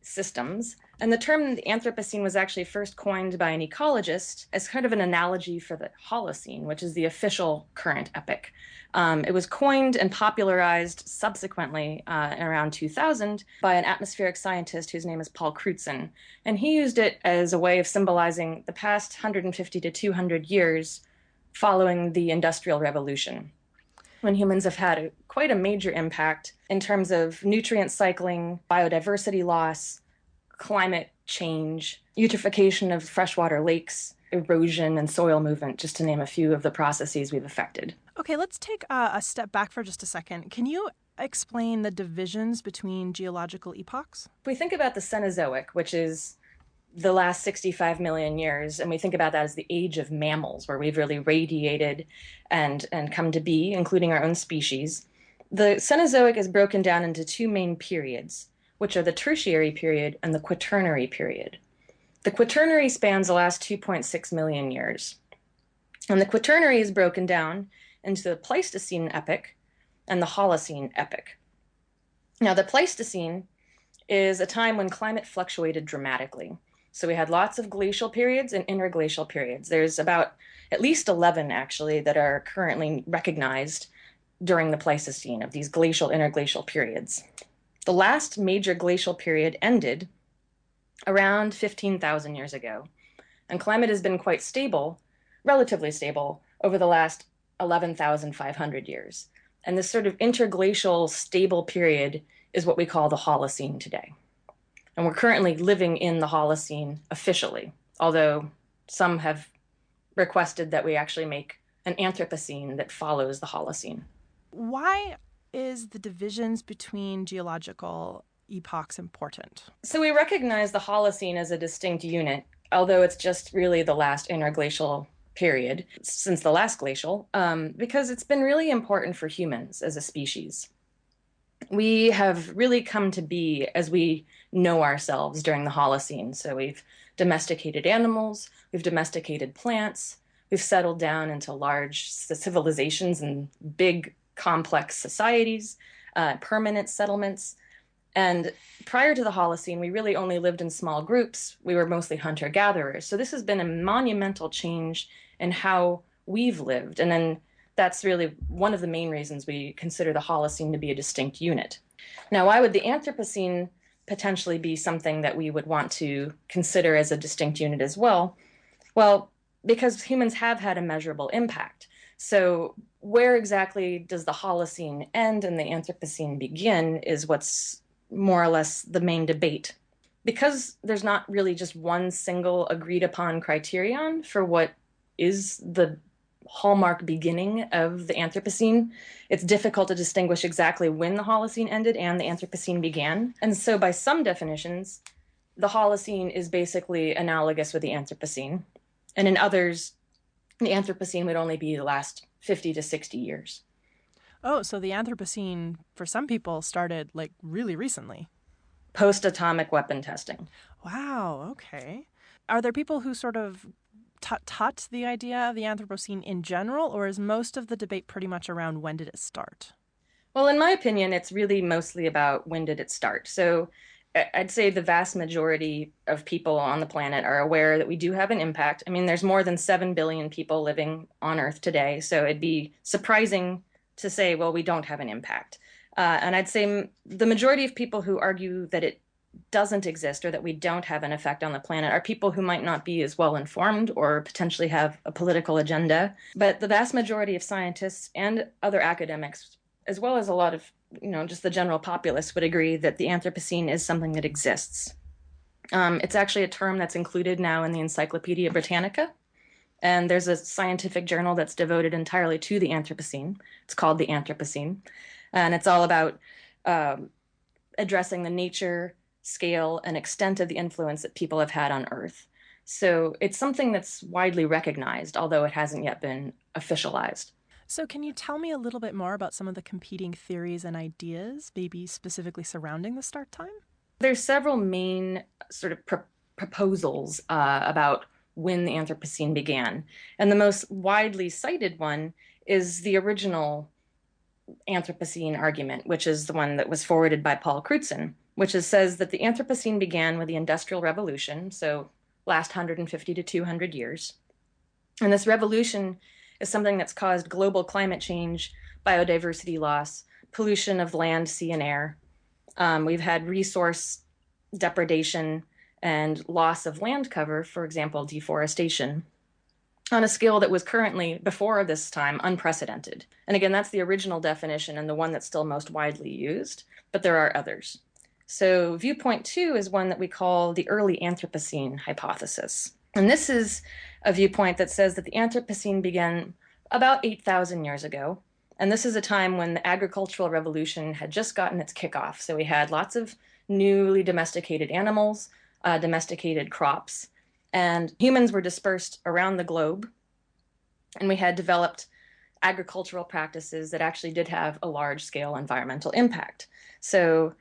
S4: systems, and the term the Anthropocene was actually first coined by an ecologist as kind of an analogy for the Holocene, which is the official current epoch. It was coined and popularized subsequently around 2000 by an atmospheric scientist whose name is Paul Crutzen, and he used it as a way of symbolizing the past 150 to 200 years following the Industrial Revolution, when humans have had quite a major impact in terms of nutrient cycling, biodiversity loss, climate change, eutrophication of freshwater lakes, erosion, and soil movement, just to name a few of the processes we've affected.
S2: Okay, let's take a step back for just a second. Can you explain the divisions between geological epochs?
S4: If we think about the Cenozoic, which is the last 65 million years, and we think about that as the age of mammals, where we've really radiated and come to be, including our own species, the Cenozoic is broken down into 2 main periods, which are the Tertiary period and the Quaternary period. The Quaternary spans the last 2.6 million years, and the Quaternary is broken down into the Pleistocene epoch and the Holocene epoch. Now, the Pleistocene is a time when climate fluctuated dramatically. So we had lots of glacial periods and interglacial periods. There's about at least 11, actually, that are currently recognized during the Pleistocene of these glacial, interglacial periods. The last major glacial period ended around 15,000 years ago, and climate has been quite stable, relatively stable, over the last 11,500 years. And this sort of interglacial stable period is what we call the Holocene today. And we're currently living in the Holocene officially, although some have requested that we actually make an Anthropocene that follows the Holocene.
S2: Why is the divisions between geological epochs important?
S4: So we recognize the Holocene as a distinct unit, although it's just really the last interglacial period since the last glacial, because it's been really important for humans as a species. We have really come to be as we know ourselves during the Holocene. So we've domesticated animals, we've domesticated plants, we've settled down into large civilizations and big complex societies, permanent settlements. And prior to the Holocene, we really only lived in small groups. We were mostly hunter-gatherers. So this has been a monumental change in how we've lived. And then that's really one of the main reasons we consider the Holocene to be a distinct unit. Now, why would the Anthropocene potentially be something that we would want to consider as a distinct unit as well? Well, because humans have had a measurable impact. So where exactly does the Holocene end and the Anthropocene begin is what's more or less the main debate. Because there's not really just one single agreed upon criterion for what is the hallmark beginning of the Anthropocene, it's difficult to distinguish exactly when the Holocene ended and the Anthropocene began. And so by some definitions, the Holocene is basically analogous with the Anthropocene. And in others, the Anthropocene would only be the last 50 to 60 years.
S2: Oh, so the Anthropocene, for some people, started like really recently.
S4: Post-atomic weapon testing.
S2: Wow, okay. Are there people who sort of tut the idea of the Anthropocene in general, or is most of the debate pretty much around when did it start?
S4: Well, in my opinion, it's really mostly about when did it start. So I'd say the vast majority of people on the planet are aware that we do have an impact. I mean, there's more than 7 billion people living on Earth today, so it'd be surprising to say, well, we don't have an impact. And I'd say the majority of people who argue that it doesn't exist or that we don't have an effect on the planet are people who might not be as well informed or potentially have a political agenda. But the vast majority of scientists and other academics, as well as a lot of, just the general populace, would agree that the Anthropocene is something that exists. It's actually a term that's included now in the Encyclopedia Britannica. And there's a scientific journal that's devoted entirely to the Anthropocene. It's called the Anthropocene. And it's all about addressing the nature, scale, and extent of the influence that people have had on Earth. So it's something that's widely recognized, although it hasn't yet been officialized.
S2: So can you tell me a little bit more about some of the competing theories and ideas, maybe specifically surrounding the start time?
S4: There's several main sort of proposals about when the Anthropocene began. And the most widely cited one is the original Anthropocene argument, which is the one that was forwarded by Paul Crutzen, which says that the Anthropocene began with the Industrial Revolution, so last 150 to 200 years. And this revolution is something that's caused global climate change, biodiversity loss, pollution of land, sea, and air. We've had resource depredation and loss of land cover, for example, deforestation, on a scale that was currently, before this time, unprecedented. And again, that's the original definition and the one that's still most widely used, but there are others. So viewpoint 2 is one that we call the early Anthropocene hypothesis. And this is a viewpoint that says that the Anthropocene began about 8,000 years ago. And this is a time when the agricultural revolution had just gotten its kickoff. So we had lots of newly domesticated animals, domesticated crops, and humans were dispersed around the globe. And we had developed agricultural practices that actually did have a large-scale environmental impact. So,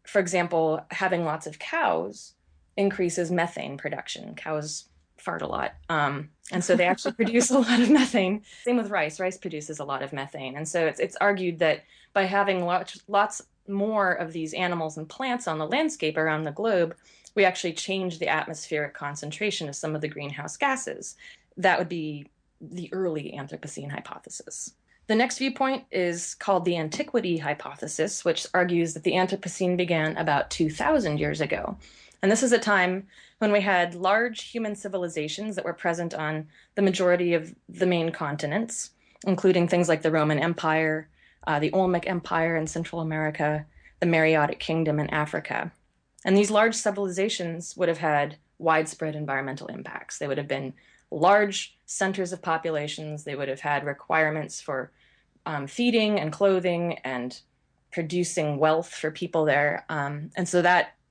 S4: for example, having lots of cows increases methane production. Cows fart a lot. And so they actually produce a lot of methane. Same with rice. Rice produces a lot of methane. And so it's argued that by having lots more of these animals and plants on the landscape around the globe, we actually change the atmospheric concentration of some of the greenhouse gases. That would be the early Anthropocene hypothesis. The next viewpoint is called the antiquity hypothesis, which argues that the Anthropocene began about 2,000 years ago. And this is a time when we had large human civilizations that were present on the majority of the main continents, including things like the Roman Empire, the Olmec Empire in Central America, the Mareotic Kingdom in Africa. And these large civilizations would have had widespread environmental impacts. They would have been large centers of populations. They would have had requirements for feeding and clothing and producing wealth for people there. And so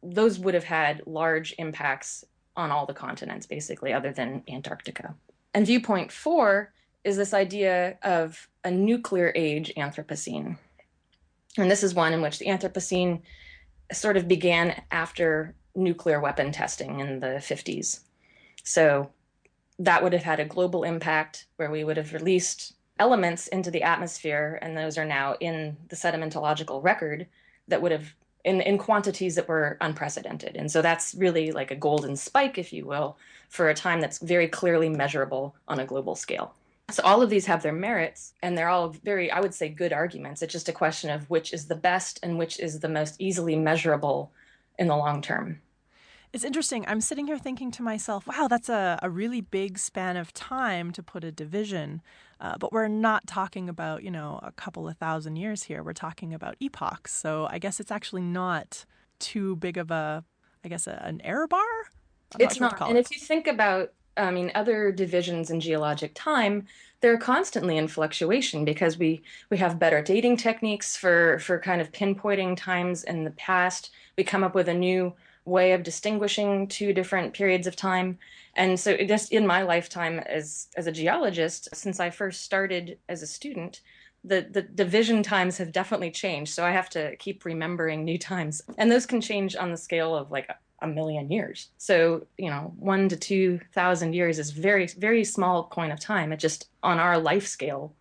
S4: those would have had large impacts on all the continents, basically, other than Antarctica. And viewpoint 4 is this idea of a nuclear age Anthropocene. And this is one in which the Anthropocene sort of began after nuclear weapon testing in the 50s. So that would have had a global impact where we would have released elements into the atmosphere, and those are now in the sedimentological record that would have in quantities that were unprecedented. And so that's really like a golden spike, if you will, for a time that's very clearly measurable on a global scale. So all of these have their merits, and they're all very, I would say, good arguments. It's just a question of which is the best and which is the most easily measurable in the long term.
S2: It's interesting. I'm sitting here thinking to myself, wow, that's a really big span of time to put a division. But we're not talking about, a couple of thousand years here. We're talking about epochs. So I guess it's actually not too big of an error bar?
S4: It's not. And if you think about, other divisions in geologic time, they're constantly in fluctuation because we have better dating techniques for kind of pinpointing times in the past. We come up with a new way of distinguishing two different periods of time. And so just in my lifetime as a geologist, since I first started as a student, the division times have definitely changed. So I have to keep remembering new times. And those can change on the scale of like a million years. So, 1 to 2,000 years is very, very small point of time. It just, on our life scale,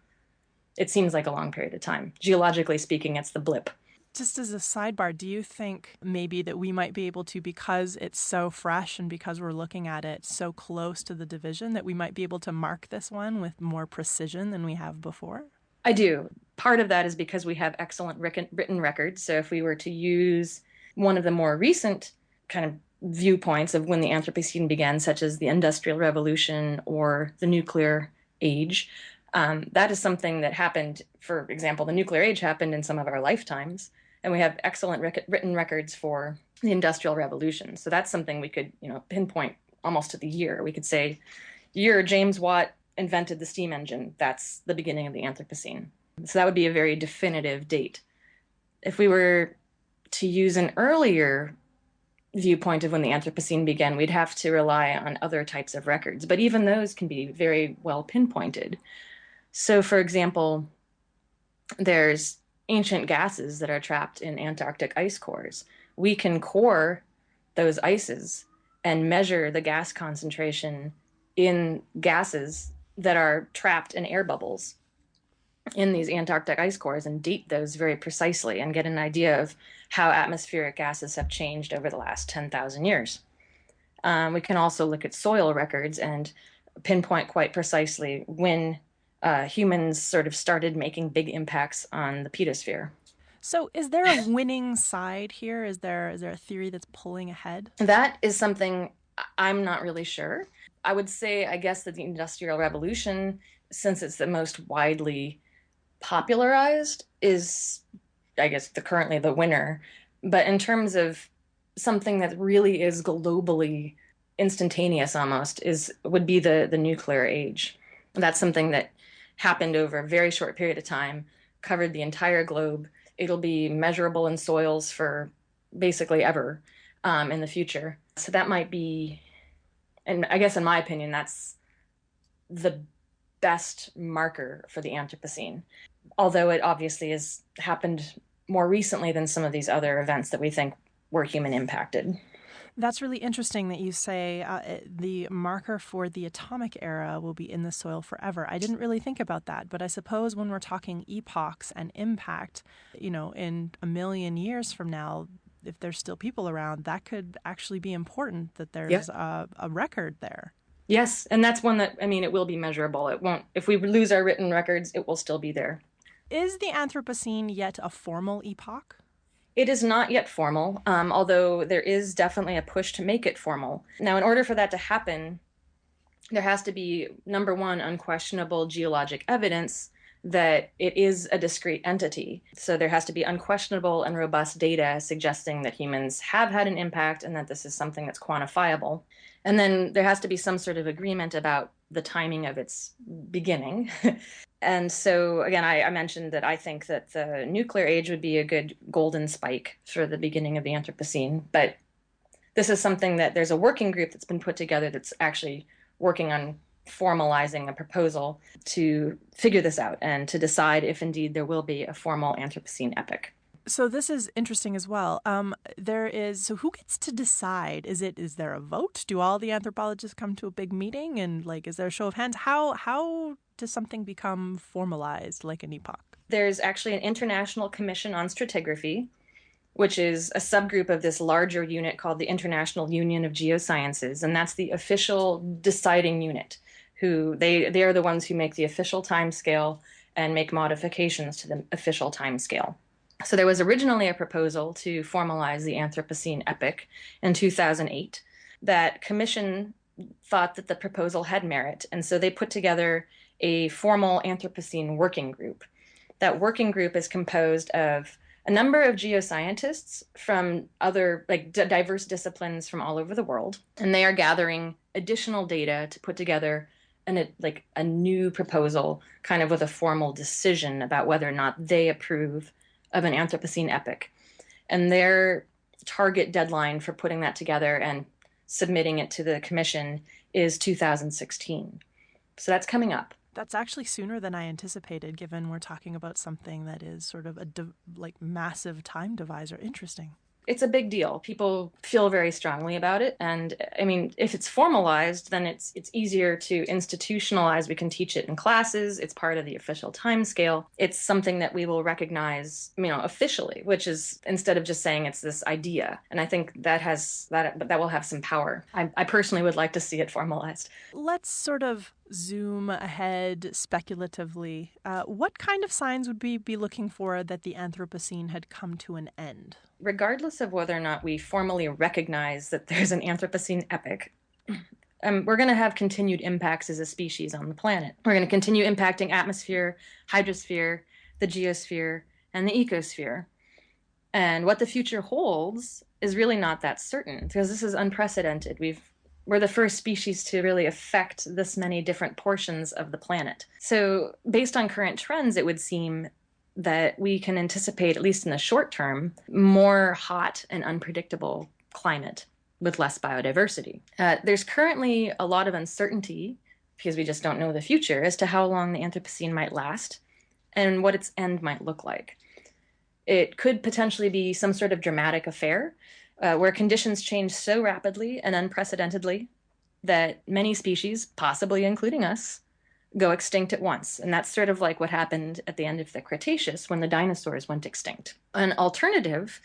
S4: it seems like a long period of time. Geologically speaking, it's the blip.
S2: Just as a sidebar, do you think maybe that we might be able to, because it's so fresh and because we're looking at it so close to the division, that we might be able to mark this one with more precision than we have before?
S4: I do. Part of that is because we have excellent written records. So if we were to use one of the more recent kind of viewpoints of when the Anthropocene began, such as the Industrial Revolution or the Nuclear Age, that is something that happened. For example, the Nuclear Age happened in some of our lifetimes. And we have excellent written records for the Industrial Revolution. So that's something we could, pinpoint almost to the year. We could say, year James Watt invented the steam engine. That's the beginning of the Anthropocene. So that would be a very definitive date. If we were to use an earlier viewpoint of when the Anthropocene began, we'd have to rely on other types of records. But even those can be very well pinpointed. So, for example, there's ancient gases that are trapped in Antarctic ice cores. We can core those ices and measure the gas concentration in gases that are trapped in air bubbles in these Antarctic ice cores and date those very precisely and get an idea of how atmospheric gases have changed over the last 10,000 years. We can also look at soil records and pinpoint quite precisely when humans sort of started making big impacts on the pedosphere.
S2: So is there a winning side here? Is there a theory that's pulling ahead?
S4: That is something I'm not really sure. I would say, I guess, that the Industrial Revolution, since it's the most widely popularized, is, I guess, currently the winner. But in terms of something that really is globally instantaneous almost, would be the Nuclear Age. That's something that happened over a very short period of time, covered the entire globe. It'll be measurable in soils for basically ever in the future. So that might be, and I guess in my opinion, that's the best marker for the Anthropocene. Although it obviously has happened more recently than some of these other events that we think were human impacted.
S2: That's really interesting that you say the marker for the atomic era will be in the soil forever. I didn't really think about that, but I suppose when we're talking epochs and impact, in a million years from now, if there's still people around, that could actually be important that there's a record there.
S4: Yes, and that's one that, it will be measurable. It won't, if we lose our written records, it will still be there.
S2: Is the Anthropocene yet a formal epoch?
S4: It is not yet formal, although there is definitely a push to make it formal. Now, in order for that to happen, there has to be, number one, unquestionable geologic evidence that it is a discrete entity. So there has to be unquestionable and robust data suggesting that humans have had an impact and that this is something that's quantifiable. And then there has to be some sort of agreement about the timing of its beginning. And so, again, I mentioned that I think that the Nuclear Age would be a good golden spike for the beginning of the Anthropocene. But this is something that there's a working group that's been put together that's actually working on formalizing a proposal to figure this out and to decide if indeed there will be a formal Anthropocene epoch.
S2: So this is interesting as well. So who gets to decide? Is there a vote? Do all the anthropologists come to a big meeting and is there a show of hands? How does something become formalized like an epoch?
S4: There's actually an International Commission on Stratigraphy which is a subgroup of this larger unit called the International Union of Geosciences, and that's the official deciding unit. Who they are the ones who make the official timescale and make modifications to the official timescale. So there was originally a proposal to formalize the Anthropocene epoch in 2008. That commission thought that the proposal had merit, and so they put together a formal Anthropocene working group. That working group is composed of a number of geoscientists from other diverse disciplines from all over the world, and they are gathering additional data to put together a new proposal, kind of with a formal decision about whether or not they approve of an Anthropocene epoch. And their target deadline for putting that together and submitting it to the commission is 2016. So that's coming up.
S2: That's actually sooner than I anticipated, given we're talking about something that is sort of a massive time divisor. Interesting.
S4: It's a big deal. People feel very strongly about it. And I mean, if it's formalized, then it's easier to institutionalize. We can teach it in classes. It's part of the official timescale. It's something that we will recognize, officially, which is instead of just saying it's this idea. And I think that will have some power. I personally would like to see it formalized.
S2: Let's sort of zoom ahead speculatively. What kind of signs would we be looking for that the Anthropocene had come to an end?
S4: Regardless of whether or not we formally recognize that there's an Anthropocene epoch, we're going to have continued impacts as a species on the planet. We're going to continue impacting atmosphere, hydrosphere, the geosphere, and the ecosphere. And what the future holds is really not that certain, because this is unprecedented. We're the first species to really affect this many different portions of the planet. So based on current trends, it would seem that we can anticipate, at least in the short term, more hot and unpredictable climate with less biodiversity. There's currently a lot of uncertainty, because we just don't know the future, as to how long the Anthropocene might last and what its end might look like. It could potentially be some sort of dramatic affair, where conditions change so rapidly and unprecedentedly that many species, possibly including us, go extinct at once. And that's sort of like what happened at the end of the Cretaceous when the dinosaurs went extinct. An alternative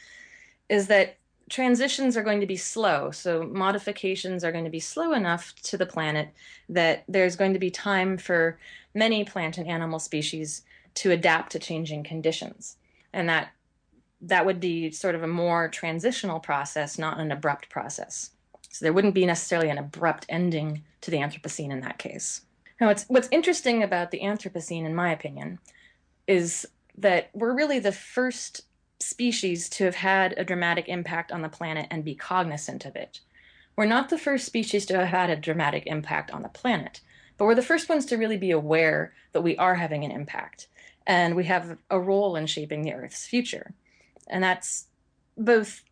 S4: is that transitions are going to be slow. So modifications are going to be slow enough to the planet that there's going to be time for many plant and animal species to adapt to changing conditions. And that would be sort of a more transitional process, not an abrupt process. So there wouldn't be necessarily an abrupt ending to the Anthropocene in that case. Now, what's interesting about the Anthropocene, in my opinion, is that we're really the first species to have had a dramatic impact on the planet and be cognizant of it. We're not the first species to have had a dramatic impact on the planet, but we're the first ones to really be aware that we are having an impact, and we have a role in shaping the Earth's future. And that's both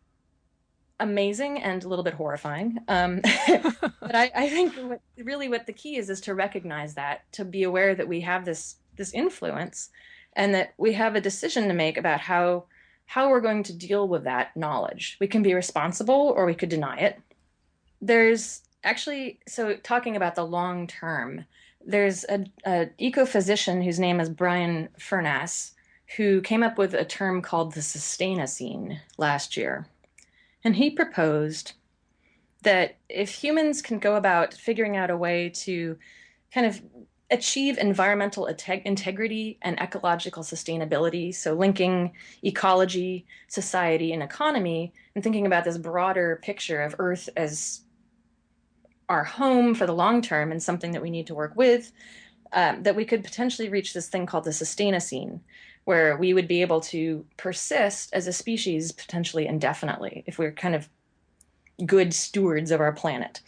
S4: amazing and a little bit horrifying. But I think what the key is to recognize that, to be aware that we have this influence, and that we have a decision to make about how we're going to deal with that knowledge. We can be responsible or we could deny it. There's actually, so talking about the long term, there's an ecophysician whose name is Brian Furness, who came up with a term called the Sustainocene last year. And he proposed that if humans can go about figuring out a way to kind of achieve environmental integrity and ecological sustainability, so linking ecology, society, and economy, and thinking about this broader picture of Earth as our home for the long term and something that we need to work with, that we could potentially reach this thing called the Sustainocene, where we would be able to persist as a species potentially indefinitely if we're kind of good stewards of our planet.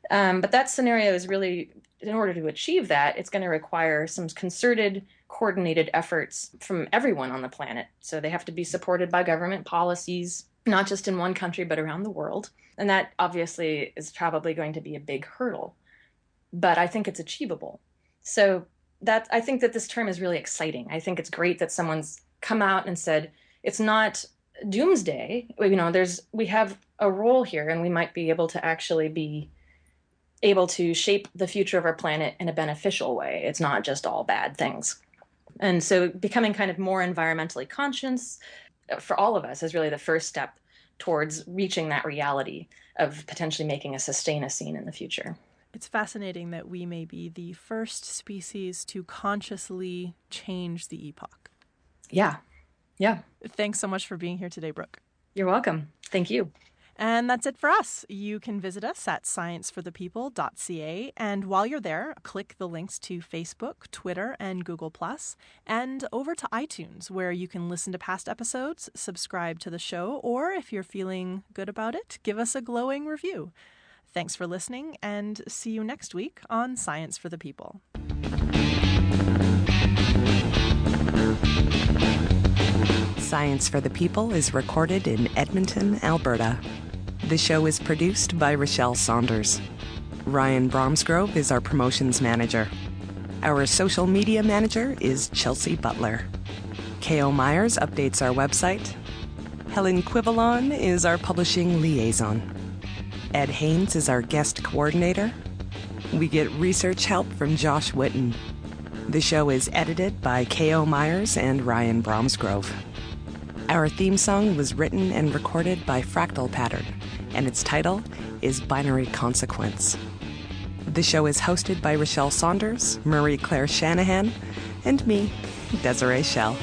S4: But that scenario is really, in order to achieve that, it's going to require some concerted, coordinated efforts from everyone on the planet. So they have to be supported by government policies, not just in one country, but around the world. And that obviously is probably going to be a big hurdle, but I think it's achievable. So I think that this term is really exciting. I think it's great that someone's come out and said, it's not doomsday. We have a role here, and we might be able to actually be able to shape the future of our planet in a beneficial way. It's not just all bad things. And so becoming kind of more environmentally conscious, for all of us, is really the first step towards reaching that reality of potentially making a Sustainocene in the future.
S2: It's fascinating that we may be the first species to consciously change the epoch.
S4: Yeah.
S2: Thanks so much for being here today, Brooke.
S4: You're welcome. Thank you.
S2: And that's it for us. You can visit us at scienceforthepeople.ca. And while you're there, click the links to Facebook, Twitter, and Google+, and over to iTunes, where you can listen to past episodes, subscribe to the show, or if you're feeling good about it, give us a glowing review. Thanks for listening, and see you next week on Science for the People.
S5: Science for the People is recorded in Edmonton, Alberta. The show is produced by Rachelle Saunders. Ryan Bromsgrove is our promotions manager. Our social media manager is Chelsea Butler. K.O. Myers updates our website. Helen Quivalon is our publishing liaison. Ed Haynes is our guest coordinator. We get research help from Josh Witten. The show is edited by K.O. Myers and Ryan Bromsgrove. Our theme song was written and recorded by Fractal Pattern, and its title is Binary Consequence. The show is hosted by Rachelle Saunders, Marie Claire Shanahan, and me, Desiree Schell.